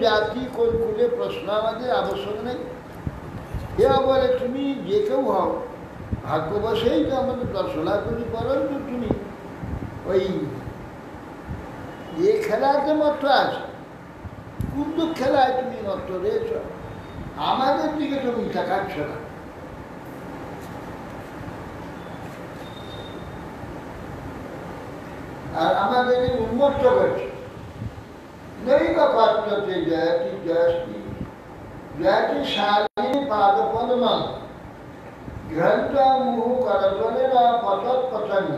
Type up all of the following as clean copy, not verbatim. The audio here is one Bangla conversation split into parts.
জাতি কোন কুলে প্রশ্ন আমাদের আবশ্যক নেই। এরা বলে তুমি যে কেউ হও, ভাগ্যবশেই তো আমাদের দর্শনাগুলি পরন্তু তুমি ওই এ খেলাতে মাত্র আছে, কিন্তু খেলায় তুমি মাত্র রয়েছ, আমাদের দিকে তুমি তাকাচ্ছ না। আর আমাদের উন্মুক্ত করছে নৈক পাত্রতে জয়তি জয়স্তি জয়তি শালিনী পাদপদ্ম গ্রন্থ মুহু করজনের পতৎ পতঙ্গ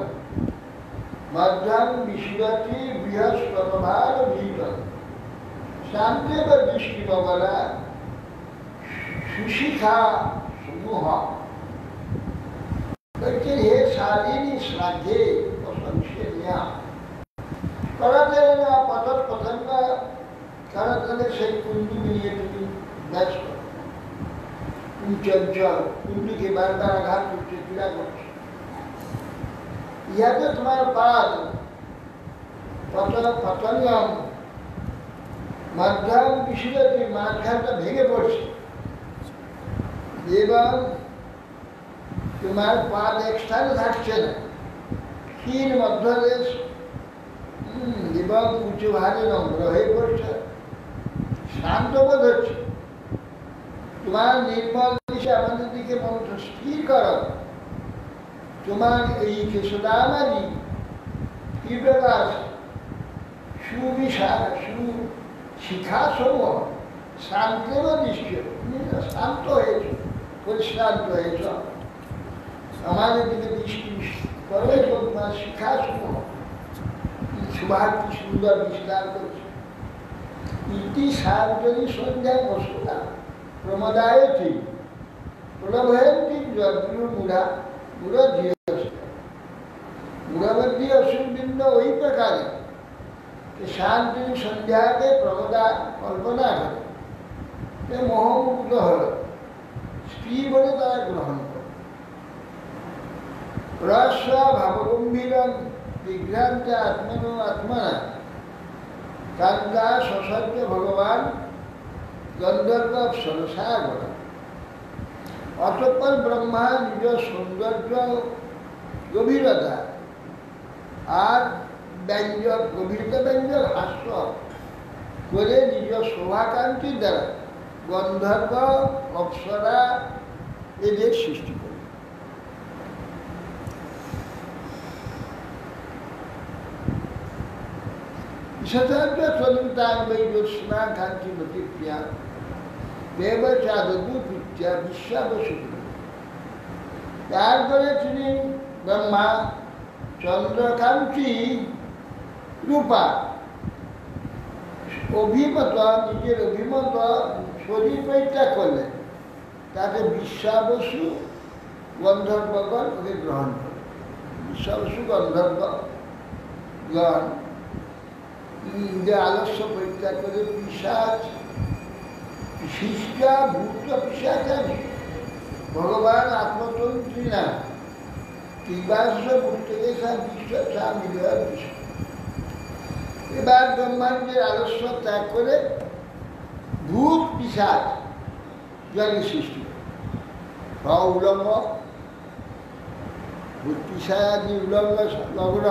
মধ্যম বিশ্বতি বৃহস্পতভার ভীত শান্তিব দৃষ্টিমবলা সুশিখা সমূহ। বলছেন হে শালিনী শ্রাদ্ধে ও সংশিয়া করজনের পতৎ পতঙ্গ, করজনের সেই কুণ্ডু নিয়ে তুমি ব্যস্ত, তুমি চঞ্চল, কুণ্ডুকে বারবার আঘাত করছে, পীড়া করছে। ইহাতে তোমার পাদ পতঙ্গম মাধ্যম বিশ্বতি মাঝখানটা ভেঙে পড়ছে এবং তোমার পাদ এক স্থানে থাকছে না, ক্ষীণ মধ্যদেশ এবং উঁচু ভারে নম্র হয়ে পড়ছে, শান্ত বোধ হচ্ছে। তোমার নির্মল দিশে আমাদের দিকে মনটা স্থির করো। তোমার এই কেশদামাদি কি প্রকাশ সুবিশাল সুশিখাসমূহ শান্তের দৃশ্য, তুমি শান্ত হয়েছ, পরিশ্রান্ত হয়েছ, আমাদের দিকে দৃষ্টি করো। তোমার শিখাসমূহ সুভাগ কি সুন্দর বিস্তার করছে। ইতি সার্জনী সন্ধ্যা বসুতা প্রমদায়তি প্রলভয়ন্তী মূঢ়া মূঢ় মূঢ়বদ্ধি অসুরবৃন্দ ওই প্রকারে শান্তি সন্ধ্যাকে প্রমদা কল্পনা করে মোহমুগ্ধ হল, স্ত্রী বলে তারা গ্রহণ করে। রস্ব ভাবগম্ভীরম বিভ্রান্ত আত্মনো আত্মনা কান্দা সসর্য ভগবান গন্ধর্ব সরসাগর। অতঃপর ব্রহ্মা নিজ সৌন্দর্য গভীরতা আর ব্যঞ্জক গভীরতা ব্যঞ্জক হাস্য করে নিজ শোভাকাঙ্ক্ষীর দ্বারা গন্ধর্ব অপ্সরা এদের সৃষ্টি করে। বিশেষজ্ঞ চলিতাং বৈ জ্যোৎস্না কান্তিমতি প্রিয়া দেব চাদু পিত্যা বিশ্বাবসু। তারপরে তিনি ব্রহ্মা চন্দ্রকান্তি রূপা অভিমত, নিজের অভিমত শরীর পরিত্যাগ করলেন, তাতে বিশ্বাবসু গন্ধর্বগণ ওকে গ্রহণ করে। বিশ্বাবসু গন্ধর্বগণ আলস্য পরিত্যাগ করে পিশাচ শিষ্টা ভূত পিশাচারী ভগবান আত্মতন্ত্রী না কিংবাস্য ভূতকে বিশ্ব বিজয়ের বিষয়। এবার ব্রহ্মাণ্ডের আলস্য ত্যাগ করে ভূত পিশাচ জলের সৃষ্টি উলম্ব ভূত পিশাচারী উলম্ব লগ্ন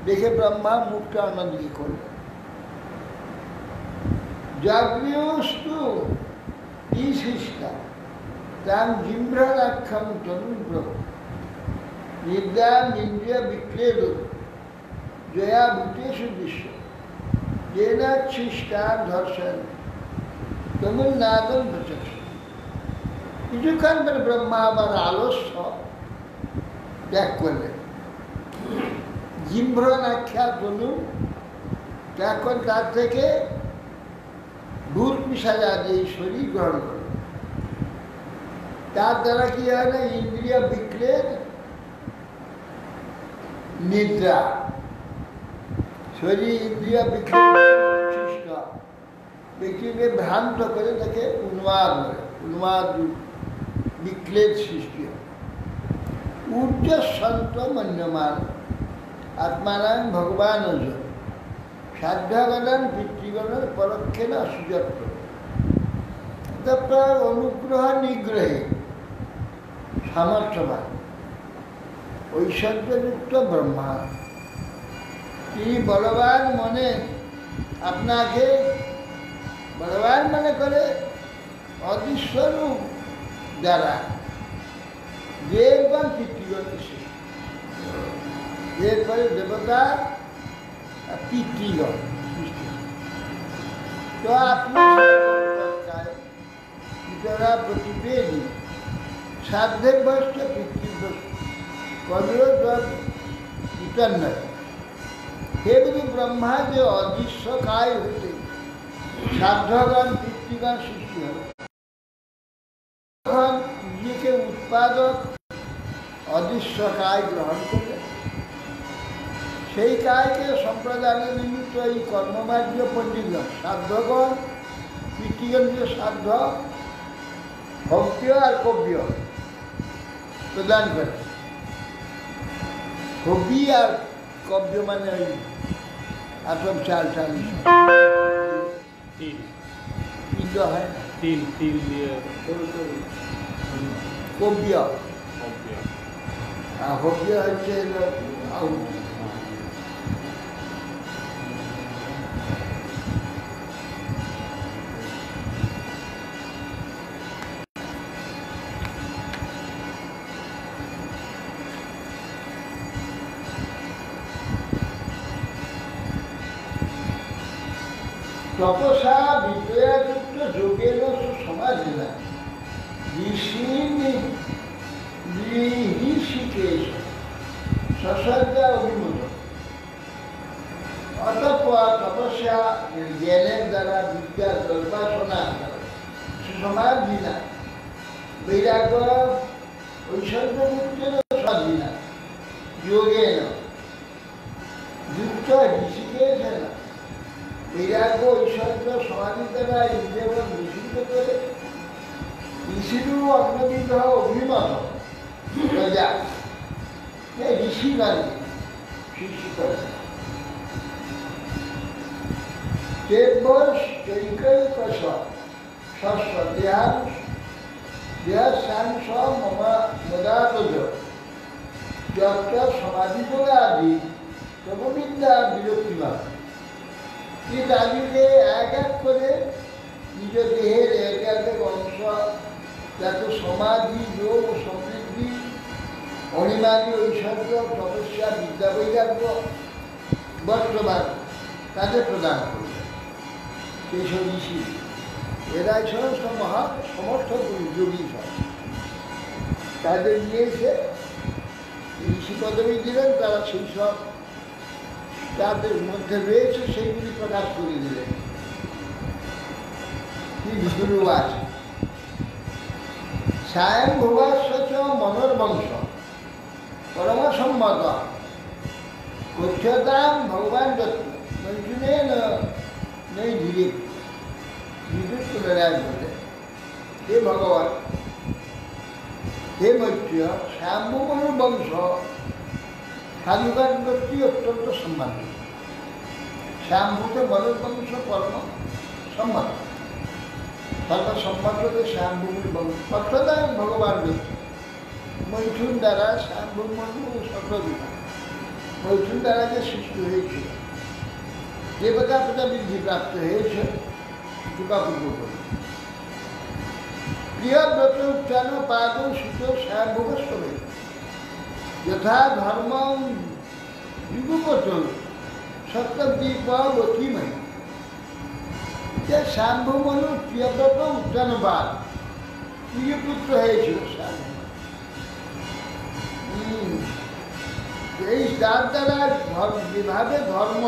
দেখে ব্রহ্মা মুখটা অন্যদিকে করল। যজ্ঞস্তু ইশিষ্টা তাম জিম্ভ্রাক্ষম তনুব্র নিদ্রাম ইন্দ্রিয় বিক্লেদ জয়া ভূতেষু দৃশ্য যেনাচ্ছিষ্টার ধর্ষণ তমুন্নাদম প্রচক্ষ। কিছুক্ষণ পরে ব্রহ্মা আবার আলস্য ত্যাগ করলেন, জিম্ভ্রণ আখ্যা তনু ত্যাগ করে তার থেকে ভূত পিশাচারী এই শরীর গ্রহণ করে। তার দ্বারা কি হয় না, ইন্দ্রিয় বিক্লেদ নিদ্রা, শরীর ইন্দ্রিয় বিক্লেদ ব্যক্তিকে ভ্রান্ত করে তাকে উন্মাদ বিক্লেদ সৃষ্টি হয়। ঊর্ধ্বসন্ত মন্যমান আত্মানাং ভগবান সাধ্যাগণান পিতৃগণের পরক্ষে না সুযত্ন, প্রায় অনুগ্রহ নিগ্রহে সামর্থ্যবান ঐশ্বর্যযুক্ত ব্রহ্মা, তিনি বলবান মনে আপনাকে বলবান মনে করে অদৃশ্যরূপ দ্বারা দেবগণ পিতৃগণ সৃষ্টি, এরপরে দেবতা পিতৃগণ সৃষ্টি। তো আপনার পিতরা প্রতিবেদী সাধ্যের বয়সটা পিতৃর কবিও পিতার নয়। হে যদি ব্রহ্মা যে অদৃশ্য কায় হইতে সাধ্যগণ পিতৃগণ সৃষ্টি হল, তখন নিজেকে উৎপাদক অদৃশ্য কায় গ্রহণ করলে সেই কায়কে সম্প্রদানের নিমিত্ত এই কর্মবাহ্য পণ্ডিতগণ সাধ্যগণ পিতৃগণ যে সাধ্য ভক্ত আর কব্য প্রদান করে। কবি আর কব্য মানে ওই আসব চাল চাল তিল হয় না, তিল তিল দিয়ে কব্য, আর হব্য হচ্ছে আহুতি। তপসা বিদ্যাযুক্ত যোগের সমাজেন ঋষিকেশ সসজ্জা অভিমত। অতঃপর তপস্যা জ্ঞানের দ্বারা বিদ্যা উপাসনা সুসমাধিনা বৈরাগ্য ঐশ্বর্যযুক্তের স্বাধীনা যোগেন যুক্ত ঋষিকেশেন বৈরাগ্য ঐশ্বর্য সমাধি দ্বারা ইন্দ্রিয়গণ নিষিদ্ধ করে ঋষিরু অন্যবিধ অভিমত প্রজা ঋষিগণ সৃষ্টি করে। চৈকৈকশ ষষ্ঠ দেহাংশ মদাতজ যত্র সমাধিযোগাদি তববিদ্যা বিরক্তিমান। কি তাদেরকে এক এক করে নিজ দেহের এক এক অংশ যাতে সমাধি যোগ ও সমৃদ্ধি অনিমাদি ঐশ্বর্য তপস্যা বিদ্যা বৈরাগ্য বর্তমান তাদের প্রদান করবে সেই সব ঋষি। এরাই সমস্ত মহা সমর্থ যোগী সব, তাদের নিয়ে এসে ঋষি পদবী দিলেন। তারা সেই সব তাদের মধ্যে রয়েছে সেইগুলি প্রকাশ করে দিলেন। কি ভিতরু আছে স্বয়ং ভুবাস্বচ মনোর্বংশ পরমসম্মত কথ্যতাম ভগবান দত্ত মঞ্জুনে নেই ধীরে বিদ্যুৎ পুনরায় বলে, হে ভগবান, হে মৈত্রী, শ্যাম্ভু মনুবংশ সাধুকার ব্যক্তি অত্যন্ত সম্মানিত। শ্যাম্ভুকে মনুবংশ কর্ম সম্মান সর্বসম্মত শ্যাম্ভূমির বংশ কথ্যতাম ভগবান দত্ত মৈথুন দ্বারা শ্যাম্ভু মনু সক্রদূত মৈথুন দ্বারা যে সৃষ্টি হয়েছিল, দেবতা প্রজাবৃদ্ধি প্রাপ্ত হয়েছে কৃপাপূর্বক। প্রিয়ব্রত উত্থান পাদ সুত শ্যাম্ভুবস্তবে যথা ধর্ম যুগপত সত্যদ্বীপ অতিময়। যে শ্যাম্ভু মনু প্রিয়ব্রত উত্থানবাদ প্রিয়পুত্র হয়েছিল শ্যাম্ভু। এই তার দ্বারা যেভাবে ধর্ম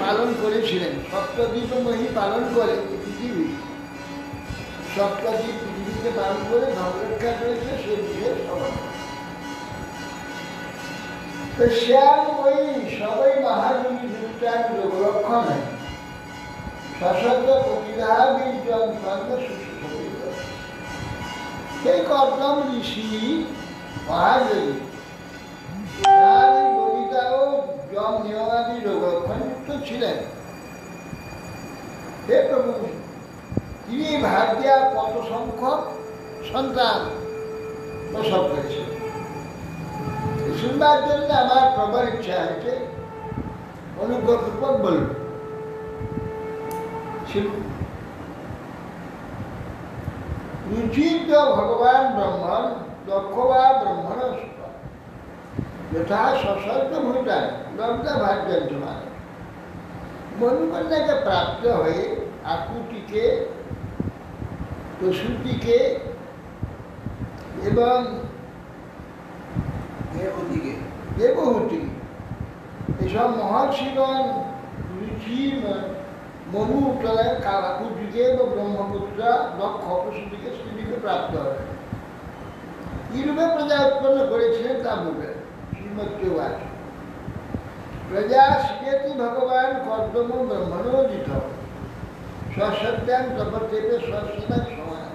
পালন করেছিলেন, সপ্তদ্বীপময়ী পালন করে পৃথিবী, সপ্তদ্বীপ পৃথিবীকে পালন করে ধর্মরক্ষা করেছে সে বিশেষ সমান। তো শ্যাম ওই সবাই মহাজনী যুক্তান যোগলক্ষণ সশব্দ প্রতিভা বীর্যম সঙ্গে সুশোভিত। সেই কর্দম ঋষি মহাজনী তার কবিতা ও যম নিয়মাদি রোগক্ষণযুক্ত ছিলেন। হে প্রভু, তিনি ভাগ্যা কত সংখ্যক সন্তান প্রসব করেছিলেন, শুনবার জন্য আমার প্রবল ইচ্ছা হয়েছে, অনুগ্রহপূর্বক বলব। রুচিত ভগবান ব্রহ্মণ দক্ষবা ব্রহ্মণ যথা সশস্ত্র ভূটান লব্ধা ভাগ্যমান মনুকন্যাকে প্রাপ্ত হয়ে আকুতিকে, প্রসূতিকে এবং দেবহূতি এসব মহর্ষিগণ রুচি মনু উত্তরায় আকুতিকে এবং ব্রহ্মপুত্রা দক্ষ প্রসূতিকে স্ত্রীকে প্রাপ্ত হয়। কিরূপে প্রজা উৎপন্ন করেছিলেন তা বলবেন শ্রীমদ্যোবাচ। প্রজা শিখেতি ভগবান কর্দম ব্রহ্মণোদিত স্বশ্রদ্ধান তপতেপে স্বস্বদান সমান।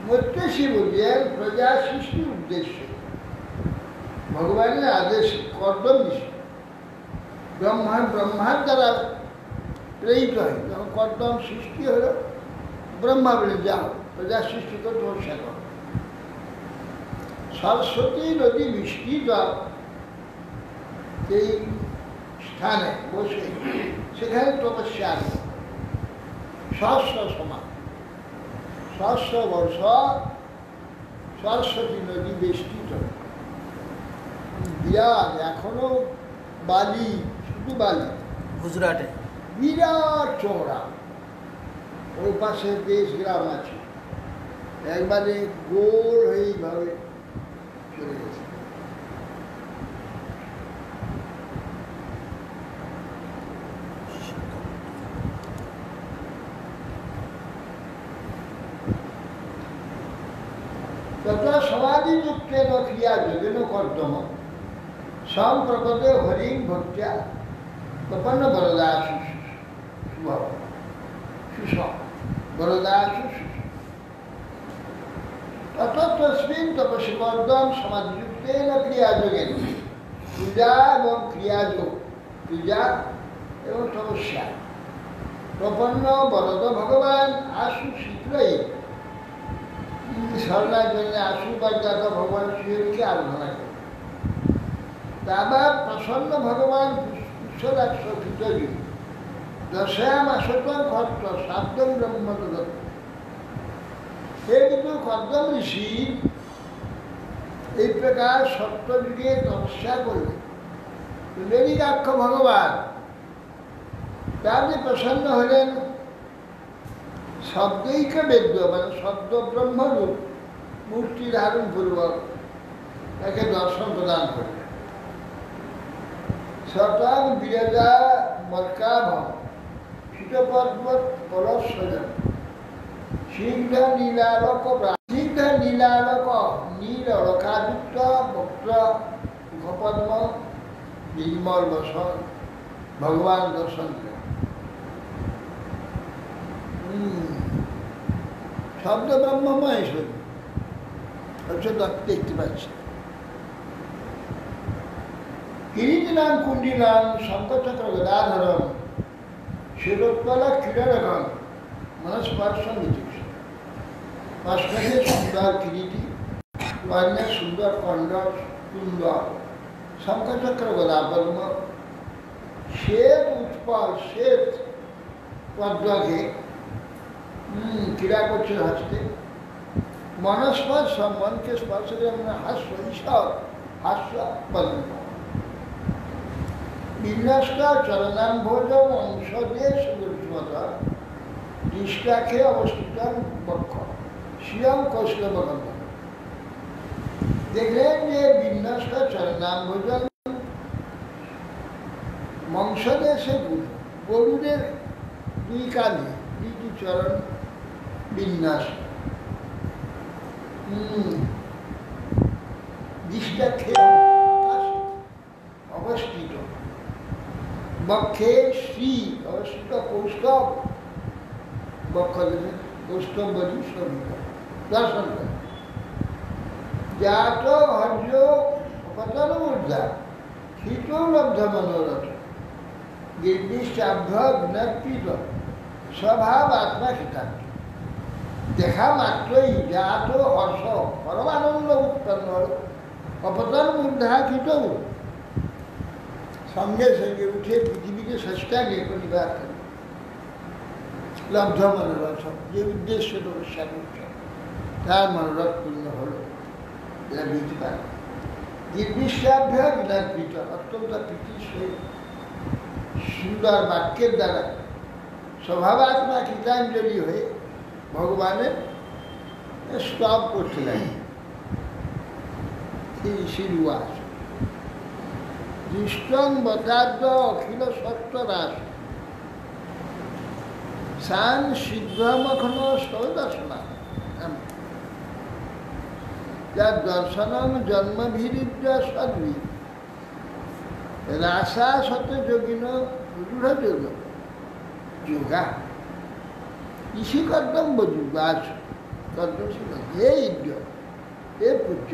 মৈত্রেয়ী বললেন প্রজা সৃষ্টির উদ্দেশ্যে ভগবানের আদেশ কর্দম দিছে, ব্রহ্মার দ্বারা প্রেরিত হয়। যখন কর্দম সৃষ্টি হলো, ব্রহ্মা বলে যাও প্রজা সৃষ্টি করে তপস্যা করো। সরস্বতী নদী বিস্তৃত এই স্থানে বসে সেখানে তপস্যা আছে। সহস্র সমান, সহস্র বর্ষ সরস্বতী নদী বেষ্টিত, বিরাট এখনো বালি, শুধু বালি, গুজরাটে বিরাট চওড়া। ওই পাশে দেশ গ্রাম আছে, একবারে গোল হয়ে এইভাবে চলে গেছে। তথা সমাধিযুক্তেন ক্রিয়া যোগেন কর্দম সম্প্রকৃত হরিং ভক্ত্যা প্রপন্ন বরদাসু সুষম বরদাসু ততস্মিন তপস্য কর্দম সমাধিযুক্তেন ক্রিয়াযোগেন পূজা এবং ক্রিয়াযোগ, পূজা এবং তপস্যা প্রপন্ন বরদ ভগবান আশু শীঘ্রই স্মরণের জন্য আশীর্বাদদাতা ভগবান শিবকে আরাধনা করে। আবার প্রসন্ন ভগবান পুষ্পরাক্ষী দশায়াম আসতম খট্ট সাধ্যম ব্রহ্মদত্ত। সে কিন্তু কর্দম ঋষি এই প্রকার সত্যযুগে তপস্যা করলেন। লেনিকাক্ষ ভগবান তাতে প্রসন্ন হলেন, শব্দৈক বেদ্য মানে শব্দ ব্রহ্মরূপ মূর্তি ধারণ পূর্বক তাকে দর্শন প্রদান করলেন। শতং বিরজা মর্কাভ শীতপর্বত পরস্বজন সিংহ নীলালক সিংহ নীলালক নীল রকাযুক্ত বক্র মুখপদ্ম নির্মল বসন ভগবান দর্শন করেন। শব্দ ব্রহ্মময় শরীর হচ্ছে দেখতে পাচ্ছি। কিরীটিনাং কুণ্ডিনাং শঙ্খচক্র গদাধরম শিরোৎপল ক্রীড়ারকম মনস্পর্শন বিচিক্ষ। মাঝখানে সুন্দর কিরীটি, কর্ণে সুন্দর কণ্ড সুন্দর শঙ্খচক্র গদাপদ্ম, শ্বেত উৎপল শ্বেত পদ্মকে ক্রীড়া করছেন হাসতে। মনস্পর্শ মনকে স্পর্শ করে হাস্য ঈশ্বর হাস্য বলেন। বিন্যস্ত চরণাম্ভোজ অংশ দিয়ে সুদূর্মতা দৃষ্টাকে অবস্থিত বক্ষ স্বয়ং কৌশলব গন্ধ। দেখলেন যে বিন্যস্ত চরণাম্ভোজ বংশদেশে গরুদের দুই কাঁধে দুইটি চরণ বিন্যাস, দৃষ্টাক্ষে অবস্থিত, বক্ষে শ্রী অবস্থিত কৌস্তব, বক্ষ কৌস্তব বলি দর্শন করে। জাত হর্য পতন ঊর্ধ্বা হিতৌ লব্ধ মনোরথ নির্দিষ্টাভ্য গুণার্পিত স্বভাব আত্মা হিতান্ত। দেখা মাত্রই জাত হর্ষ পরমানন্দ উৎপন্ন হল, অপতন উদ্ধাকিতও সঙ্গে সঙ্গে উঠে পৃথিবীকে ষষ্ঠাঙ্গে পরিবার করে লব্ধ মনোরথ, যে উদ্দেশ্য তপস্যা করছে তার মনোরথ পূর্ণ হল, এরা বুঝতে পারে। নির্দিষ্টাভ্য গুণার্পিত, অত্যন্ত প্রীতির সহিত সুন্দর বাক্যের দ্বারা স্বভাবাত্মা কৃতাঞ্জলি হয়ে ভগবানের স্তব করছিলেন। শ্রীবাস দৃষ্টং বদাদ্য অখিল সত্তরাস সান সিদ্ধমখন সৌদর্শনা, যার দর্শনম জন্মভীরিদ্য সদ্ভি রাসা সত যোগিন রূঢ় যোগ যোগা ইসি কর্তব্য যুগাস কর্তব্য। হে ইদ্য, হে পূজ্য,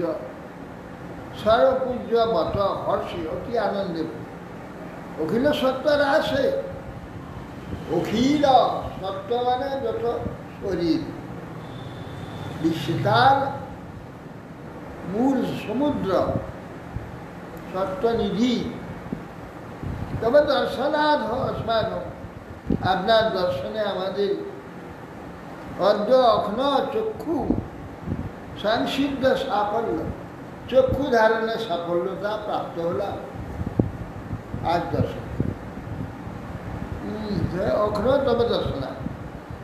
সর্বপূজ্য বত হর্ষে অতি আনন্দে অখিল সত্তর আসে। অখিল সত্য মানে যত শরীর, বিশ্বেতার মূল সমুদ্র সত্যনিধি। তবে দর্শনাথ অস্মাদ, আপনার দর্শনে আমাদের অদ্য অঘ্ন চক্ষু সংসিদ্ধ সাফল্য, চক্ষু ধারণের সাফল্যতা প্রাপ্ত হলাম আজ দর্শন। অঘ্ন তবে দর্শনা,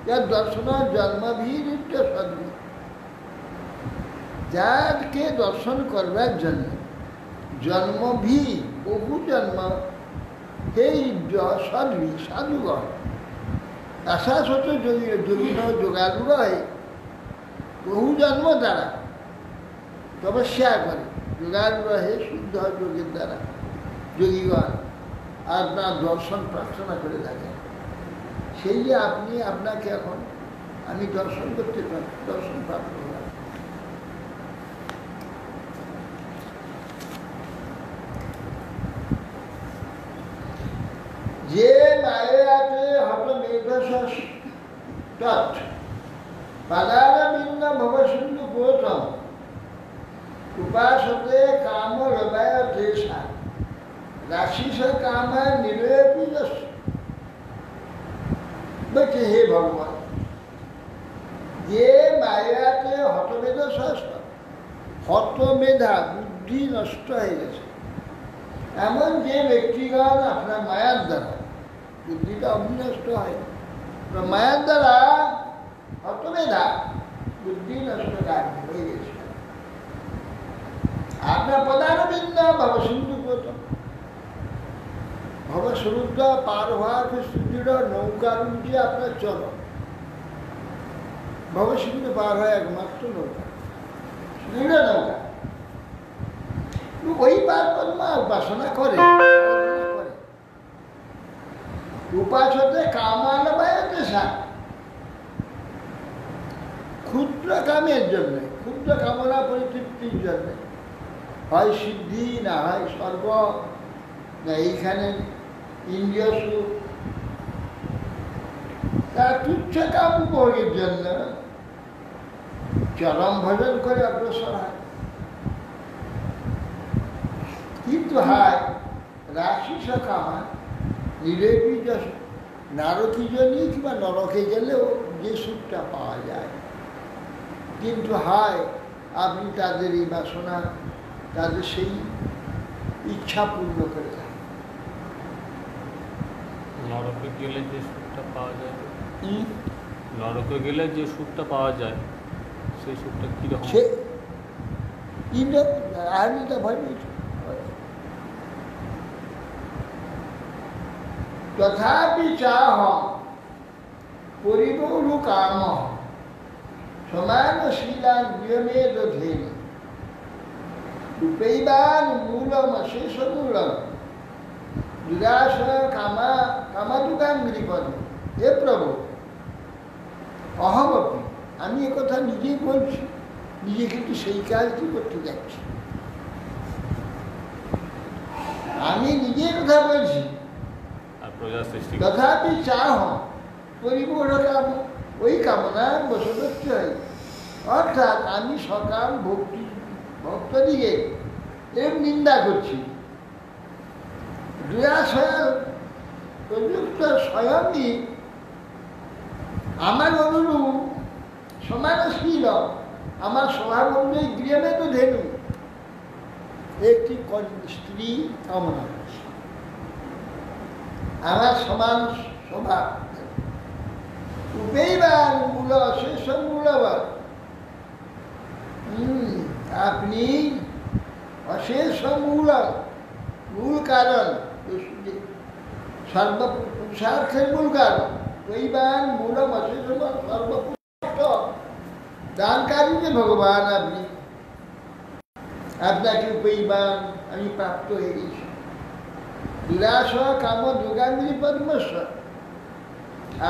যার দর্শন জন্মভীরিত্য সদ্ভী, যাকে দর্শন করবার জন্য জন্মভী বহু জন্ম, সেই সদ্ভী সাধুগণ আশা সত যোগীন যোগালু রহে বহু জন্ম দ্বারা তপস্যা করে, যোগালু রহে শুদ্ধ যোগের দ্বারা যোগীগণ আপনার দর্শন প্রার্থনা করে থাকেন। সেই যে আপনি আপনাকে এখন আমি দর্শন করতে পারি, দর্শন প্রাপ্ত হলাম। যে মায়াতে হত মেঘস তৎ পাদারবিন্দ ভবসিন্ধু গৌতম উপাসতে কাম রবায় দেশা রাশিস কাম নিরপি বলছে, হে ভগবান, যে মায়াতে হতমেধ হতমেধা বুদ্ধি নষ্ট হয়ে গেছে, এমন যে ব্যক্তিগণ আপনার মায়ার দ্বারা বুদ্ধিটা অবিনষ্ট হয়, মায়ার দ্বারা হতমেধা বুদ্ধি নষ্ট হয়ে গেছে, আপনার পদারবিন্দ ভবসিন্ধু গৌতম, ভবসমুদ্র পার হওয়ার সুদৃঢ় নৌকার উঠে আপনার চলো। ভবসিন্ধু পার হয় একমাত্র নৌকা, সুদৃঢ় নৌকা। ওই পারমাত্মা উপাসনা করে, উপাসতে কামান বায়তে সার, ক্ষুদ্র কামের জন্য, ক্ষুদ্র কামনা পরিতৃপ্তির জন্য, হয় সিদ্ধি না হয় স্বর্গ, না এইখানে ইন্দ্রিয় সুখ, তার তুচ্ছ কাম উপভোগের জন্য চরম ভজন করে অগ্রসর হয়। কিন্তু হায় রাশিস কামা নিরেপি নারকীজনী কিংবা নরকে গেলেও যে সুখটা পাওয়া যায়, কিন্তু হায় আপনি তাদের এই বাসনা, তাদের সেই ইচ্ছা পূর্ণ করে দেন। নরকে গেলে যে সুখটা পাওয়া যায়, নরকে গেলে যে সুখটা পাওয়া যায়, সেই সুখটা কিরকম? সে আর্মিটা ভয় পেয়েছে। তথাপি চাহ পরিবৌরু কাম সমানশীলান নিয়মেদ ধেন রূপৈবান মূলম শেষ মূলম দুরাশ কামা কামাতুকান গৃপদ। হে প্রভু, অহমপি, আমি একথা নিজেই বলছি, নিজে কিন্তু সেই কাজটি করতে যাচ্ছি। আমি নিজের কথা বলছি, আর প্রজা সৃষ্টি তথাপি চাহ পরিপূর্ণ কাম, ওই কামনা বশবর্তী হয়। অর্থাৎ আমি সকাল ভক্তদিকে এর নিন্দা করছি। দুরাশয়ের প্রযুক্ত স্বয়ংই আমার অনুরূপ সমানশীল, আমার স্বভাব অনুযায়ী গৃহে তো ধেনু একটি স্ত্রী কামনা করছে, আমার সমান স্বভাব। উপেইবান মূল শেষ মূলবান, আপনি অশেষ মূল, মূল কারণ, সর্বপুরুষার্থের মূল কারণ। উপেইবান মূলম অশেষ সর্বপুরুষ দানকারী যে ভগবান, আপনি, আপনাকে উপেইবান আমি প্রাপ্ত হয়ে গেছি। দুরাশ কাম যোগাঙ্গি পদ্মস্বর,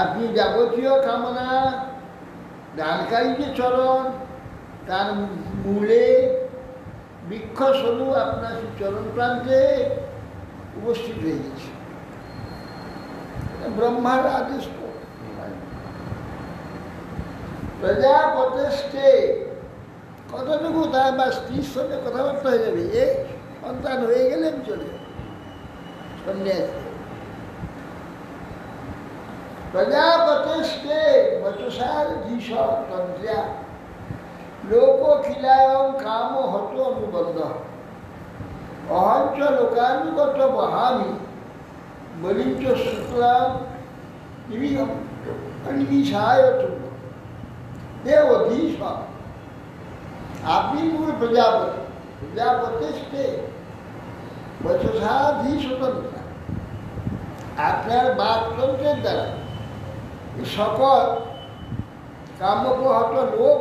আপনি যাবতীয় কামনা দানকারী যে চরণ, তার মূলে বৃক্ষস্বরূপ আপনার সেই চরণ প্রান্তে উপস্থিত হয়ে গেছে। ব্রহ্মার আদেশ। প্রজাপতিষ্ঠে কতটুকু তার বা স্ত্রীর সঙ্গে কথাবার্তা হয়ে যাবে, এ সন্তান হয়ে গেলে আমি চলে যাব সন্ন্যাসী। প্রজাপতিষ্ঠে বচসার ধীশ তন্ত্র্যা লোকখিলায়ং কাম হত অনুবন্ধ অহঞ্চ লোকানুগত বহামি বলিঞ্চ শুক্লাম নিবিষায় তুল্য। দেব ধীশ, আপনি মূল প্রজাপতি, প্রজাপতিষ্ঠে বচসা ধীশ তন্ত্রা, আপনার বাকতন্ত্রের দ্বারা সকল কামপহত লোক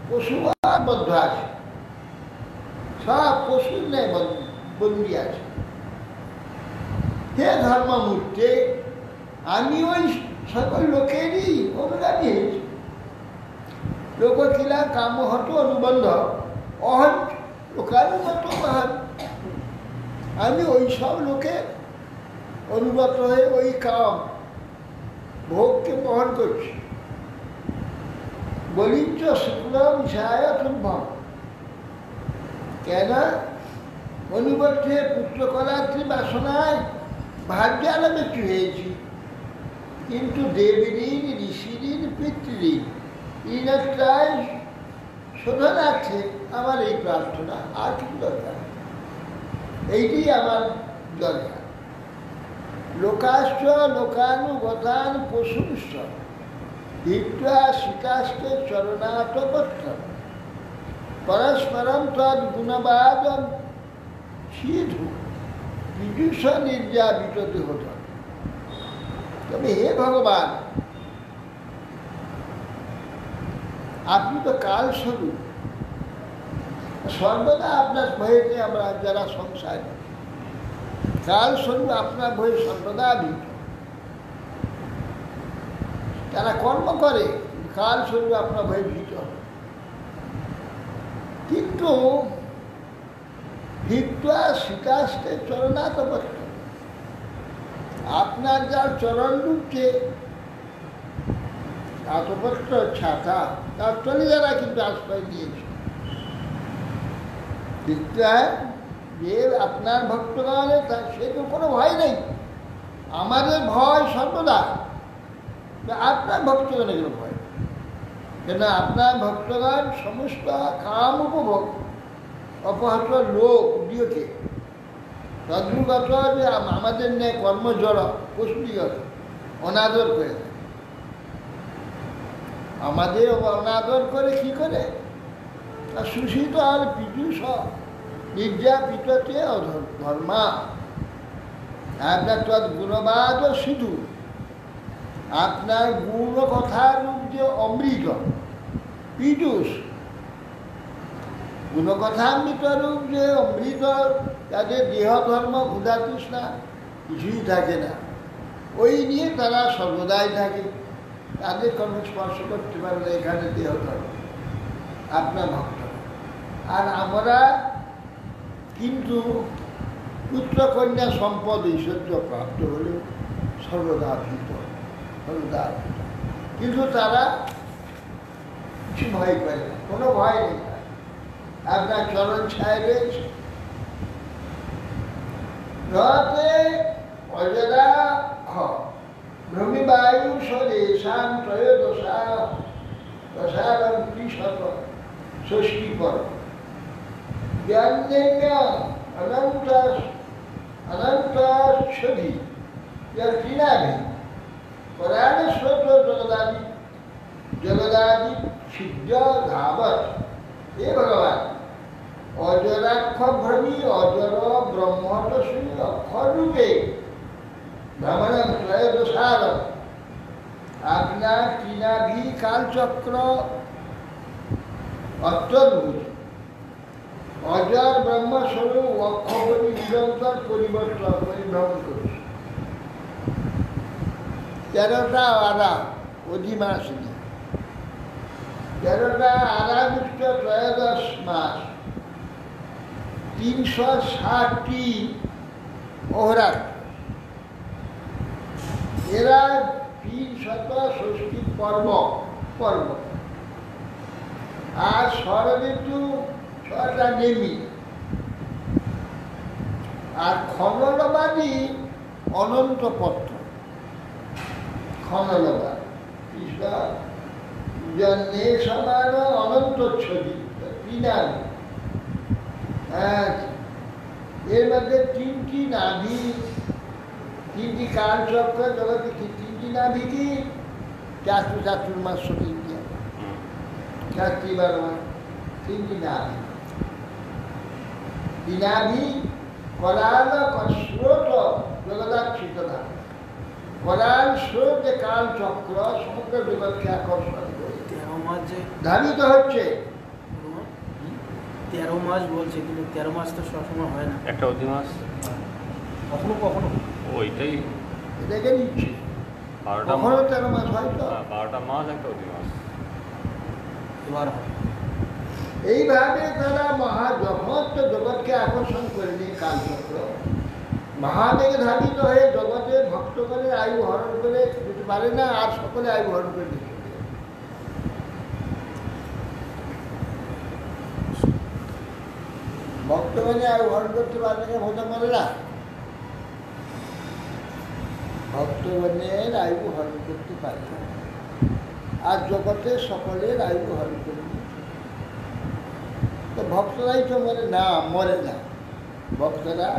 পশু বদ্ধ আছে, সব পশুর নেই বন্দী আছে। হে ধর্মমূর্তি, আমি ওই সকল লোকেরই অনুগামী হয়েছি। লোকখিলা কামহত অনুবন্ধ অহং লোকানুগত মহান, আমি ওই সব লোকের অনুগত হয়ে ওই কাম ভোগকে বহন করছি। বলিঞ্চ শুক্লম ছায়া সম্ভব, কেন অনুবর্তে পুত্র কলাত্রী বাসনায় ভাগ্যালবেক্ষী হয়েছি, কিন্তু দেবীর ঋষির পিতৃঋণ ঋণত্রায় শোধনার্থে আমার এই প্রার্থনা, আর কিছু দরকার, এইটি আমার দরকার। লোকাশ্চ লোকানুগতান পশুশ্চ হিত্বা শিকাস্তে চরণাতপত্র পরস্পরম তদ গুণবাদম সিধু বিদুষ নির্যাবিত দেহত। তবে হে ভগবান, আপনি তো কালস্বরূপ, সর্বদা আপনার ভয়েতে আমরা যারা সংসার, কালস্বরূপ আপনার ভয়ে সর্বদা ভীত। তারা কর্ম করে, কালস্বরূপ আপনার ভয়ে ভীত। কিন্তু হিত্বা শিকাস্তে চরণাতপত্র, আপনার যার চরণ রূপকে আতপত্র ছাতা, তার চলে যারা কিন্তু আশ্রয় দিয়েছে। যে আপনার ভক্তগণের সে তো কোনো ভয় নেই, আমাদের ভয় সর্বদা আপনার ভক্তগণের কোনো ভয়, কেন আপনার ভক্তগণ সমস্ত কাম উপভোগ অপহত লোক দিয়েছে তদ্রুগত, যে আমাদের নেই কর্মজড় পশুদিগত অনাদর করে, আমাদের অনাদর করে কি করে, সুশীত আর পীযুষ নির্যাপিততে ধর্মা, আপনার তৎ গুণবাদ সিধু, আপনার গুণ কথার রূপ যে অমৃত পীযুষ, গুণকথামৃত রূপ যে অমৃত, তাদের দেহ ধর্ম ক্ষুধা তৃষ্ণা কিছুই থাকে না, ওই নিয়ে তারা সর্বদাই থাকে, তাদের কোনো স্পর্শ করতে পারে না এখানে দেহ ধর্ম আপনার ভক্ত। আর আমরা কিন্তু পুত্র কন্যা সম্পদ ঐশ্বর্য প্রাপ্ত হলেও সর্বদা ভীত, সর্বদা ভীত। কিন্তু তারা কিছু ভয় করে না, কোনো ভয় নেই। আপনার চরণ ছায় রয়েছে। রথে অজরা ভ্রমিবায়ু স্বদেশান ত্রয়োদশা দশারম ত্রিশত ষষ্ঠী পর্ব জ্ঞানেন্য অনন্তাশ্বধি ক্রীড়াভি পরাণ স্রোত জগদাদি জগদাদি সিদ্ধ ধাবত। এ ভগবান অজরাক্ষ ভ্রমি অজর ব্রহ্মতস্মি অক্ষর রূপে ভ্রমণম ত্রয়োদশারম। আপনার তৃণাভি কালচক্র অত্যদ্ভুত। অজর ব্রহ্মস্বরূপ অক্ষবলী নিরন্তর পরিভ্রমণ করছে। 13টা আরা অধিমাস নিয়ে, 13টা আরাযুক্ত ত্রয়োদশ মাস, 360টি অহরাত। এরা 360 পর্ব পর্ব। আর ষড়ঋতু 6টা নেমি। আর খননবাদী অনন্ত পত্র। খননবাদ জন্মে সমান অনন্ত ছবি তিনার। এর মধ্যে 3টি নাভি, 3টি কালচক্র জগতে, 3টি নাভি কি চাতুর্মাস ইন্ডিয়া, 4টি 12 মাস, 3টি নাভি। নাভি করাল স্রোত জগদাচ্ছিত না। করাল স্রোত যে কালচক্র সমগ্র জগৎকে আকর্ষণ করে 13 মাস যে ধাবিত হচ্ছে। 13 মাস বলছে, কিন্তু 13 মাস তো সবসময় হয় না। একটা অধিমাস কখনো কখনো ওইটাই এটাকে নিচ্ছে। 12টা কখনো 13 মাস হয় তো। 12টা মাস একটা অধিমাস। এবার হয়। এইভাবে তারা মহাজগৎ জগৎকে আকর্ষণ করে নিয়ে কালচক্র মহাবেগে ধাবিত হয়ে জগতে ভক্তগণের আয়ু হরণ করে দিতে পারে না, আর সকলে আয়ু হরণ করে দিতে পারে। ভক্তগণে আয়ু হরণ করতে পারবে না, ভোজা মরে না। ভক্তগণের আয়ু হরণ করতে পারে না, আর জগতে সকলের আয়ু হরণ করে। তো ভক্তরাই তো মরে না। ভক্তরা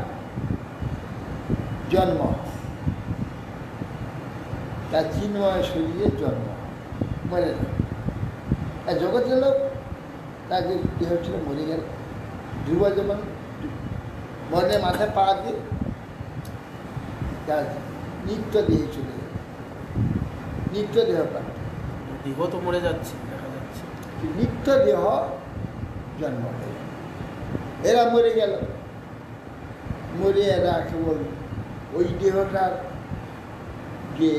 জন্ম, তার চিন্ময় শরীরে জন্ম, মরে না। আর জগতের লোক তার যে দেহ ছিল মরে গেল। ধ্রুব যেমন মরণে মাথায় পা দিয়ে তার নিত্য দেহ চলে গেল, নিত্য দেহ প্রাপ্ত। দেহ তো মরে যাচ্ছে, দেখা যাচ্ছে। নিত্য দেহ জন্ম হয়ে এরা মরে গেল। মরে এরা কেবল ওই দেহটার যে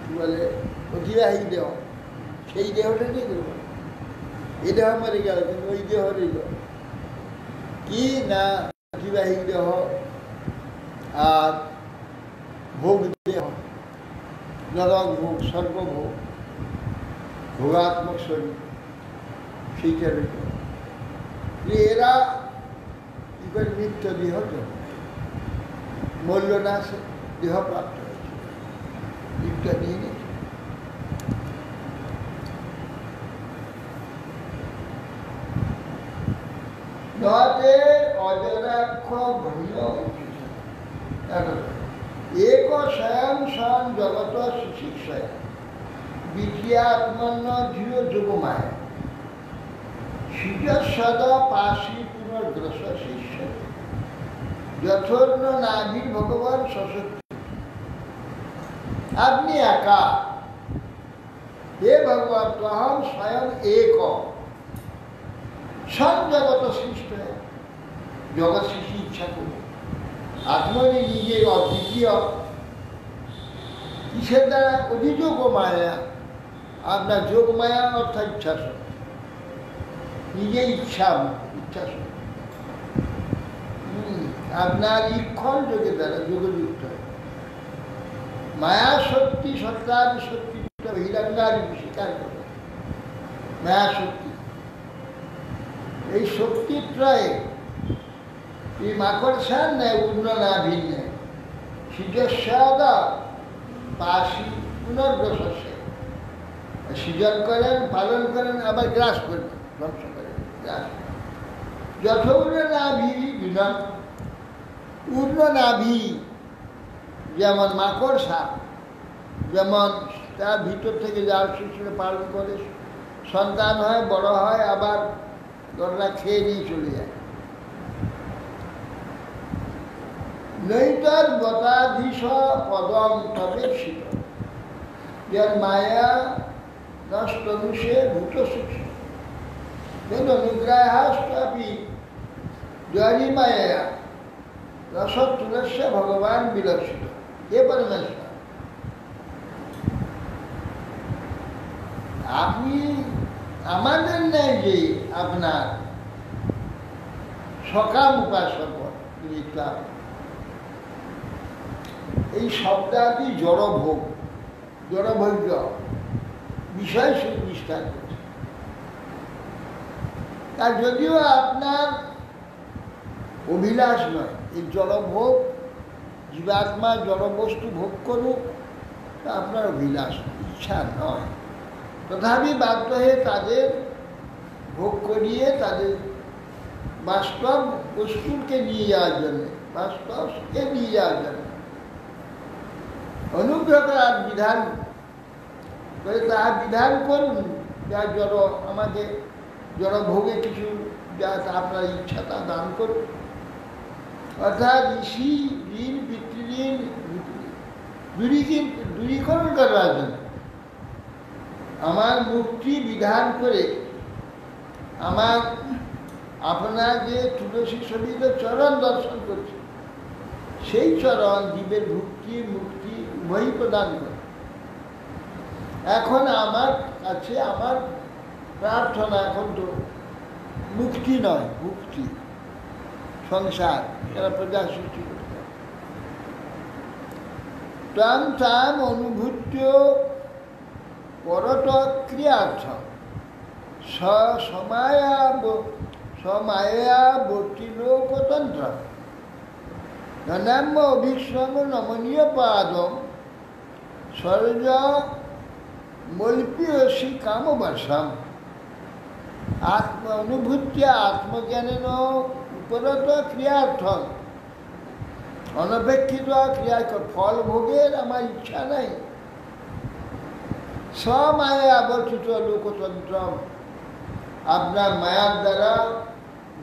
কি বলে অতিবাহী দেহ, সেই দেহটা নিয়ে করবো। এই দেহ মরে গেল, কিন্তু ওই দেহ রইল কি না অতিবাহী দেহ আর ভোগ দেহ, নরক ভোগ, সর্বভোগ, ভোগাত্মক শরীর, সেইটা রইল। এরা কি করে নিত্য দেহ জন্ম মূল্য না, সে দেহ প্রাপ্ত হয়েছে, নিত্য নিয়ে নিয়েছে। নতে অজরাক্ষ ভূয় এক স্বয়ং স্বয়ং জগত সুশিক্ষয় বিদ্যাত্মন্য ধীর যোগমায় সদা পাশি পুনর্গ্রস শিষ্য যথর্ণ নাভি ভগবান সশক্তি। আপনি একা, হে ভগবান, তহম স্বয়ং এক সব জগত সৃষ্ট, জগৎ সৃষ্টি ইচ্ছা করব। আত্মনি নিজে অদ্বিতীয়, কিসের দ্বারা? অধিযোগ মায়া। আপনার যোগ মায়া অর্থাৎ ইচ্ছা শক্তি, নিজে ইচ্ছা শক্তি। আপনার ইক্ষণ যোগের দ্বারা যোগযুক্ত হয়। মায়া শক্তি সত্যাদি শক্তি হিরণ্যাদি স্বীকার করে মায়া শক্তি। এই শক্তিত্রয়ে এই মাকড়সার নেয় উন্ননাভিন নেয় সৃজস্বাদ পাশি পুনর্গ্রসে সৃজন করেন, পালন করেন, আবার গ্রাস করেন, ধ্বংস করেন, গ্রাস করেন। যথৌর্নাভি বিনন উর্ণনাভি যেমন মাকড়সা, যেমন তার ভিতর থেকে যার শিশুরে পালন করে সন্তান হয়, বড় হয়, আবার গররা খেয়ে নিয়ে চলে যায়। নৈতর বতাধীশ পদম তবেক্ষিত যার মায়া নষ্টনুষে ভূত শিক্ষিত অনুগ্রহাস্তাপি জয়ী মায়া রসতুলস্য ভগবান বিলক্ষিত। এ পরমেশ্বর আপনি আমাদের নেই যে আপনার সকাম উপাসক এই শব্দাদি জড়ভোগ, জড়ভোগ্য বিষয় সুবিস্তার করছে। আর যদিও আপনার অভিলাষ নয়, এই জড়ভোগ জীবাত্মা জড়বস্তু ভোগ করুক, তা আপনার অভিলাষ ইচ্ছা নয়, তথাপি বাধ্য হয়ে তাদের ভোগ করিয়ে তাদের বাস্তব বস্তুকে নিয়ে যাওয়ার জন্য, বাস্তবকে নিয়ে যাওয়ার জন্য অনুগ্রহ করার বিধান করে তাহা বিধান করুন। যা জড় আমাকে জড়ভোগে কিছু যা আপনার ইচ্ছা তা দান করুন। অর্থাৎ ঋষি ঋণ পিতৃঋণ দূরীকরণ করার জন্য আমার মুক্তি বিধান করে আমার আপনার যে তুলসী সবিত চরণ দর্শন করছে, সেই চরণ জীবের ভুক্তি মুক্তি উভয়ই প্রদান করে। এখন আমার কাছে আমার প্রার্থনা এখন তো মুক্তি নয়, মুক্তি, সংসার, এরা প্রজা সৃষ্টি করতে হবে। তাম তাম অনুভূত্য পরত ক্রিয়ার্থ সমায়াবর্তী লোকতন্ত্র ধনাম্য অভিশ্রম নমনীয় পাদম সরজ মল্পীয়সী কামবর্ষম আত্ম অনুভূত্য আত্মজ্ঞানেন উপরত ক্রিয়ার্থ অনপেক্ষিত ক্রিয়া ফল ভোগের আমার ইচ্ছা নাই। স্বমায়া আবর্তিত লোকতন্ত্র আপনার মায়ার দ্বারা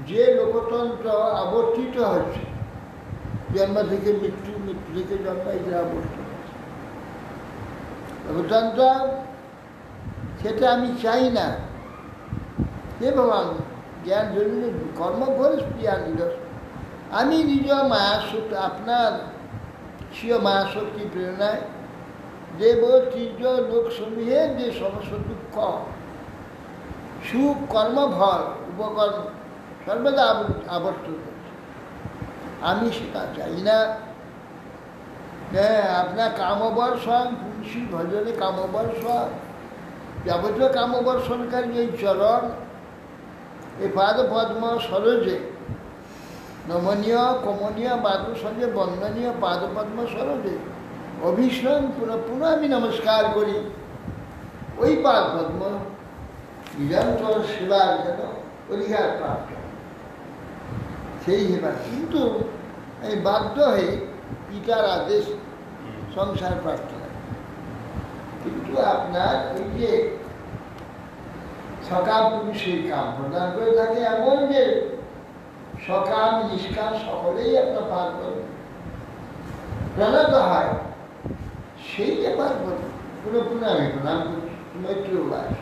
যে লোকতন্ত্র আবর্তিত হচ্ছে, জন্ম থেকে মৃত্যু, মৃত্যু থেকে জন্ম, এই যে আবর্তিত হচ্ছে লোকতন্ত্র, সেটা আমি চাই না। হে ভগবান, জ্ঞান জরুরি কর্মফল প্রিয়া নিরস। আমি নিজ মায়াশক্তি, আপনার স্বীয় মায়াশক্তি প্রেরণায় দেব তীর্য লোকসমূহের যে সমস্ত দুঃখ সুখ কর্মফল উপকর্ম সর্বদা আবর্ত করছে, আমি সেটা চাই না। হ্যাঁ, আপনার কামবর্ষণ, পুরুষী ভজনে কামবর্ষণ, যাবতীয় কামবর্ষণকারী এই চরণ, এই পাদ পদ্ম সরোজে নমনীয় কমনীয় বাদুসঞ্জে বন্দনীয় পাদ পদ্ম সরোজে অভিশ্রম পুনঃ পুনঃ আমি নমস্কার করি। ওই পাদ পদ্ম নিরন্তর সেবার যেন অধিকার প্রাপ্ত, সেই সেবার। কিন্তু আমি বাধ্য হয়ে পিতার আদেশ সংসার প্রার্থনা, কিন্তু আপনার ওই যে সকাম পুরুষের কাম প্রদান করে থাকে, এমন যে সকাম নিষ্কাম সকলেই আপনার পার করে প্রণত হয়, সেই যে পার করে পুনঃ পুনঃ আমি প্রণাম করছি। মৈত্র উল্লাস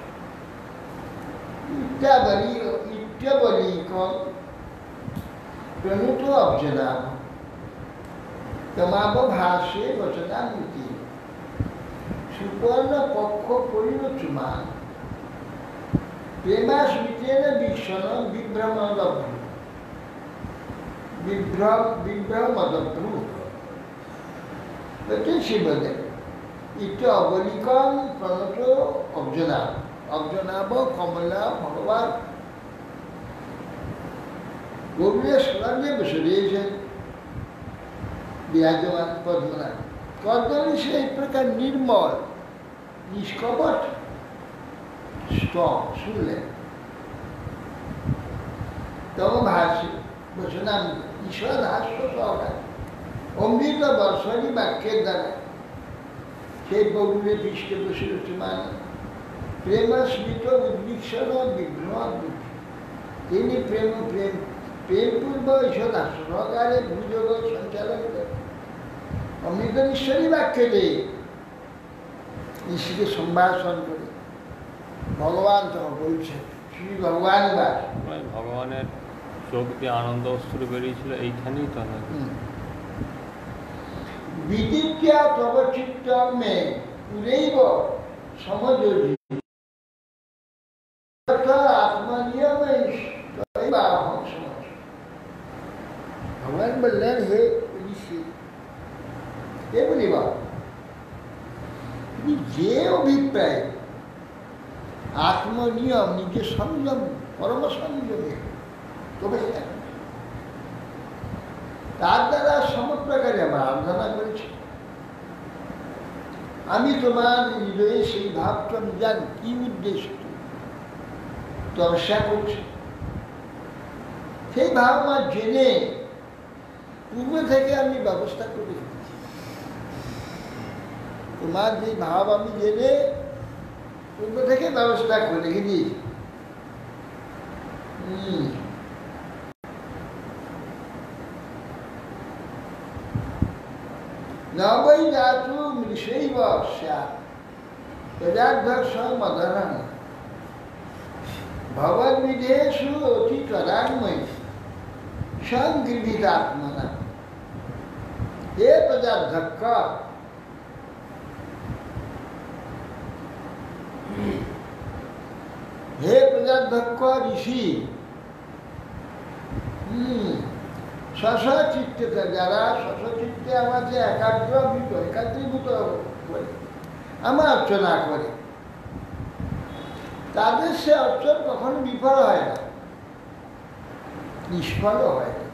ইত্যাবলী কম প্রণুত অবজনা তমাব ভাষে বচনামৃতি সুপর্ণ পক্ষ পরিণচুমান প্রেমা স্মৃতেন বিশ্বন বিভ্রম লব্ধ। विभ्रम मदभ्रूत तेशी बदे इत्य अवलिकन प्रणत অর্জনাব কমলা ভগবান গভীর স্বর্গে বসে রয়েছেন বিরাজমান পদ্মনাথ। কদ্মনি সে এই প্রকার নির্মল নিষ্কপট স্ট্রং শুনলেন তখন ভাসি বসলাম ঈশ্বর হাস্য সহকার অমৃত বর্ষণী বাক্যের দ্বারা সেই বগুড়ে পৃষ্ঠে বসে রয়েছে মানে প্রেম স্মৃত উদ্বিক্ষণ বিভ্রম বুদ্ধি তিনি প্রেমপূর্ব ঈশ্বর সহকারে ভূযোগ সঞ্চালন করে অমৃত ঈশ্বরী বাক্যে দিয়ে ঋষিকে সম্ভাষণ করে ভগবান তো বলছে শ্রী ভগবান বাস ভগবানের চোখ দিয়ে আনন্দ অশ্রু বেরিয়েছিল এইখানেই তো বিদিত্যা তব চিত্তমে পুরৈব সমযোজী ভগবান বললেন হে ঋষি হে বলিবা তুমি যে অভিপ্রায় আত্মনিয়ম নিজের সংযম পরম সংযমে তবে তার দ্বারা সমপ্রকারে আমার আরাধনা করেছি। আমি তোমার হৃদয়ে সেই ভাবটা আমি জানি কি উদ্দেশ্য তপস্যা করছি সেই ভাব আমার জেনে পূর্ব থেকে আমি ব্যবস্থা করে রেখেছি। তোমার যে ভাব আমি জেনে পূর্ব থেকে ব্যবস্থা করে রেখে দিয়েছি। নবৈ জাতু মৃষৈব স্যাৎ প্রজাধ্বর্ষ মদনং ভগবদ্বিধেষু অতিতরান্ময়ী সংগৃহীতাত্মনা। হে প্রজাধ্যক্ষ হে প্রজাধ্যক্ষ ঋষি স্বস্বচিত্তে যারা স্বস্বচিত্তে আমাকে একাগ্রীভূত করে আমার অর্চনা করে তাদের সে অর্চন কখনো বিফল হয় না, নিষ্ফলও হয় না।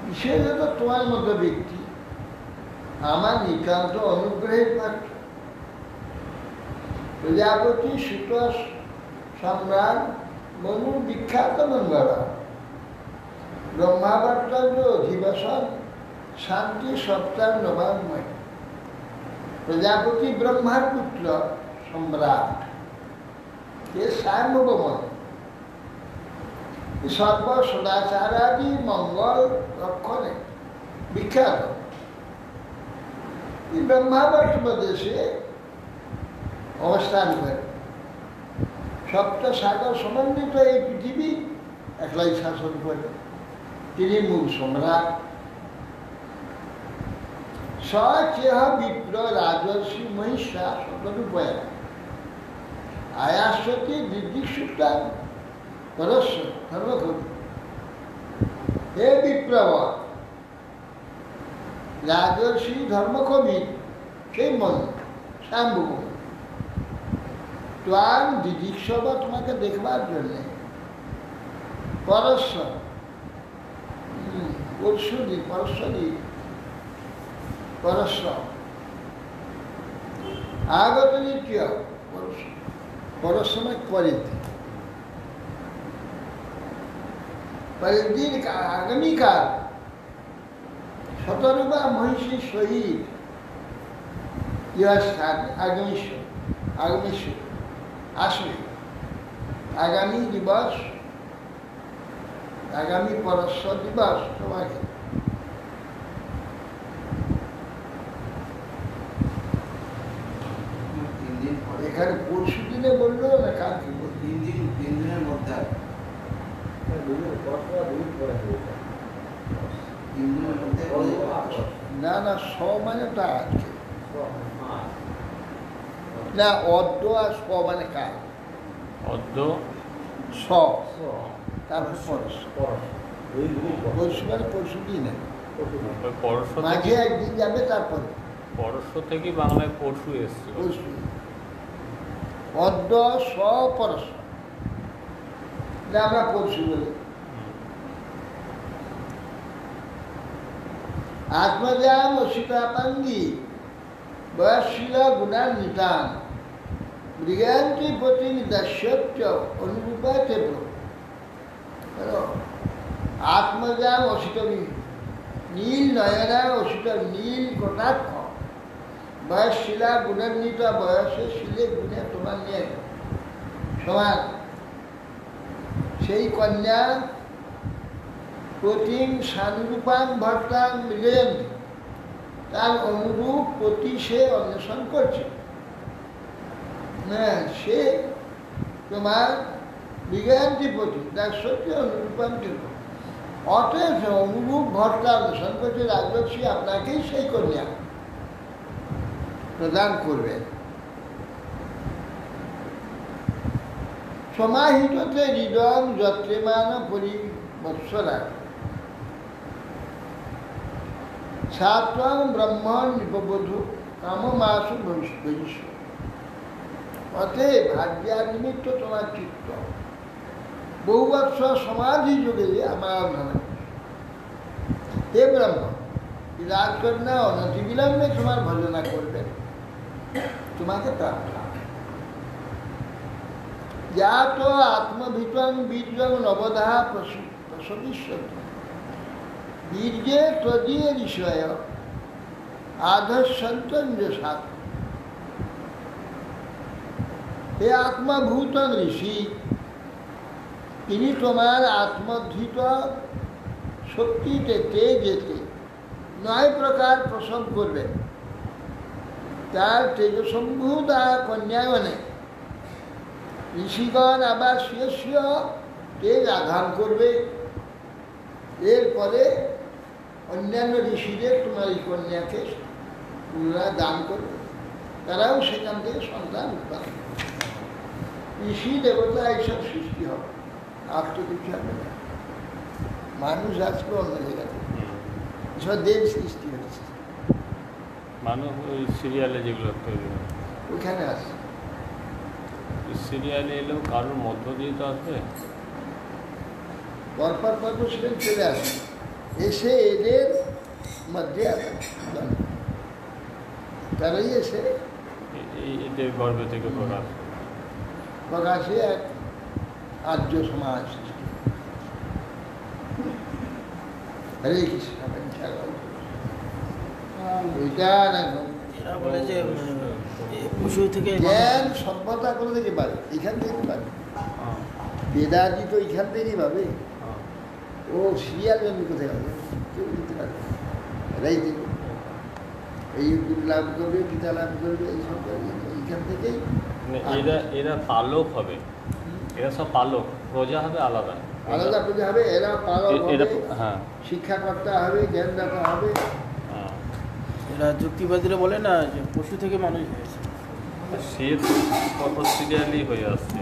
বিশেষত তোমার মতো ব্যক্তি আমার নিতান্ত অনুগ্রহের পাত্র। প্রজাপতি সুত সম্রাট মনুর বিখ্যাত মঙ্গলা ব্রহ্মাবর্তব্য অধিবাসন শান্তি সপ্তাহ নবান্ময়। প্রজাপতি ব্রহ্মার পুত্র সম্রাট এ সার্বভৌম সর্ব সদাচারাদি মঙ্গল রক্ষণে বিখ্যাত। ব্রহ্মাবর্ত দেশে অবস্থান করে সপ্ত সাগর সমন্বিত এই পৃথিবী একলাই শাসন করে। তিনি মূল সম্রাট। সচেহ বিপ্র রাজর্ষি মহিষা শতরূপয়া আয়াসতি দিদিসুতান পরস্য ধর্মকবি। হে বিপ্রব রাজর্ষি ধর্মকবি সেই মন শ্যাম্বু ত্বাং দিদিসব তোমাকে দেখবার জন্যে পরস্য পরশুদি পরশ্বদি পরস্য আগত নিত্য পরস্যময় পরিদিন আগামীকাল শতরূপা মহিষী শহীদ ইহাস্থান আগমেশ্বর আসবে। আগামী দিবস আগামী পরস্য দিবস তোমাকে এখানে পরশু দিনে বললো না কালকে বলল 3 দিনের মধ্যে না না স মানে তা আছে না অদ্য আর স মানে কাল অদ্য স তারপর পরশ। পরশু মানে পরশু দিন পরশ মাঝে একদিন যাবে, তারপরে পরশ থেকে বাংলায় পরশু এসছে। পরশু পদ্ম স্বপরশ, আমরা পরশু বলি। আত্মজাম অসিতাপাঙ্গি বয়সশীলা গুণান্বিতান মৃগান্তি প্রতি দাস্যচ্চ অনুরূপা তেব্র। আত্মজাম অসিত নীল নয়না অসিত নীল কটাক্ষ বয়সশীলা গুণান্বিত, বয়সে শিলে গুণে তোমার নিয়ে সমান সেই কন্যা প্রতিম সানুরূপাং ভর্তাং মৃগেন, তার অনুরূপ প্রতি সে অন্বেষণ করছে। হ্যাঁ, সে তোমার মৃগান্তি প্রতি তার সত্যি অনুরূপান্তর, অতএব অনুরূপ ভর্তা অন্বেষণ করছে। রাজলক্ষ্মী আপনাকেই সেই কন্যা প্রদান করবেন। সমাহিততে হৃদয় যত্রেমান পরিবৎসরা ছাত্রং ব্রহ্ম নিপবধূ কামমাসু ভবিষ্য। অতএব ভাগ্যার নিমিত্ত তোমার চিত্ত বহু বৎসর সমাধি যুগে আমার আরাধনা করছে। হে ব্রহ্ম, রাজকন্যা অনতিবিলম্বে তোমার ভজনা করবেন, তোমাকে প্রাপ্ত। যা তো আত্মভীতং বীর্যং নবদাহ প্রসবিষ্যতি বীর্যে ত্বদীয় বিষয় আধস্যন্তঞ্জ সাত। হে আত্মভূত ঋষি, তিনি তোমার আত্মধৃত শক্তিতে তেজেতে 9 প্রকার প্রসব করবেন। তার তেজসম্ভূতা কন্যায়নে ঋষিগণ আবার স্বীয় তেজ আধান করবে। এরপরে অন্যান্য ঋষিদের তোমার এই কন্যাকে পুনরায় দান করবে, তারাও সেখান থেকে সন্তান উৎপাদন করবে। ঋষি দেবতা এইসব সৃষ্টি হবে, আর তো কিছু হবে না। মানুষ আজকে অন্য জায়গাতে এসব দেব সৃষ্টি হয়েছে, মানুষ ওই সিরিয়ালে যেগুলো তৈরি হয় ওখানে আছে। সিরিয়ালে এলেও কারোর মধ্য দিয়ে তো আসবে, পরপর পরপর সেখানে চলে আসে, এসে এদের মধ্যে আসে, তারাই এসে এদের গর্ভে থেকে প্রকাশ প্রকাশে এক আর্য সমাজ সৃষ্টি। হরে কৃষ্ণ। ওইটা এরা বলে যে পশু থেকে জ্ঞান সভ্যতা করে থেকে পারে, এখান থেকে পারে। বেদাদি তো এখান থেকেই পাবে। ও সিরিয়াল জন্য কোথায় পাবে? কেউ দিতে পারবে, এরাই দেবে। এই লাভ করবে, গীতা লাভ করবে, এইসব করবে, এইখান থেকেই। এরা পালক হবে, এরা সব পালক, প্রজা হবে আলাদা আলাদা প্রজা হবে। এরা পালক হবে, হ্যাঁ, শিক্ষাকর্তা হবে, জ্ঞানদাতা হবে। এরা যুক্তিবাদীরা বলে না যে পশু থেকে মানুষ হয়েছে। সে কত সিরিয়ালই হয়ে আসছে।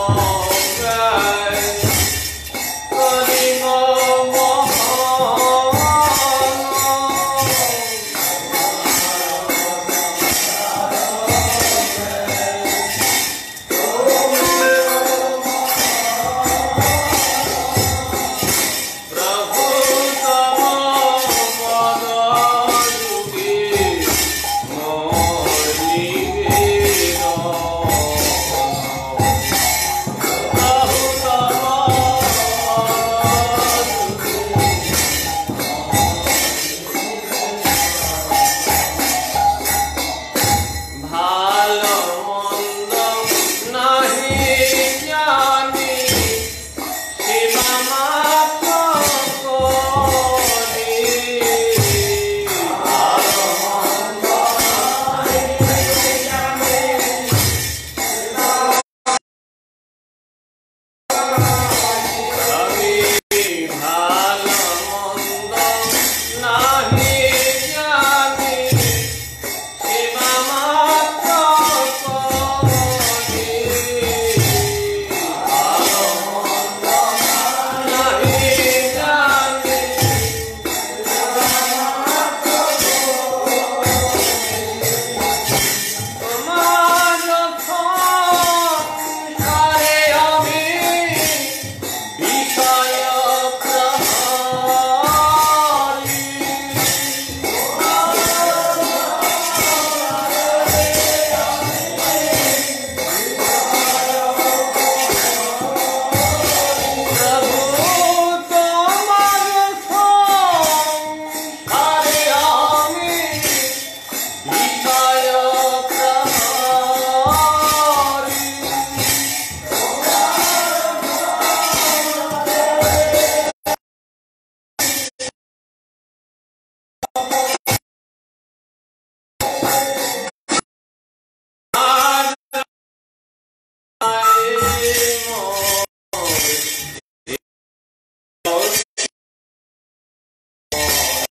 জয়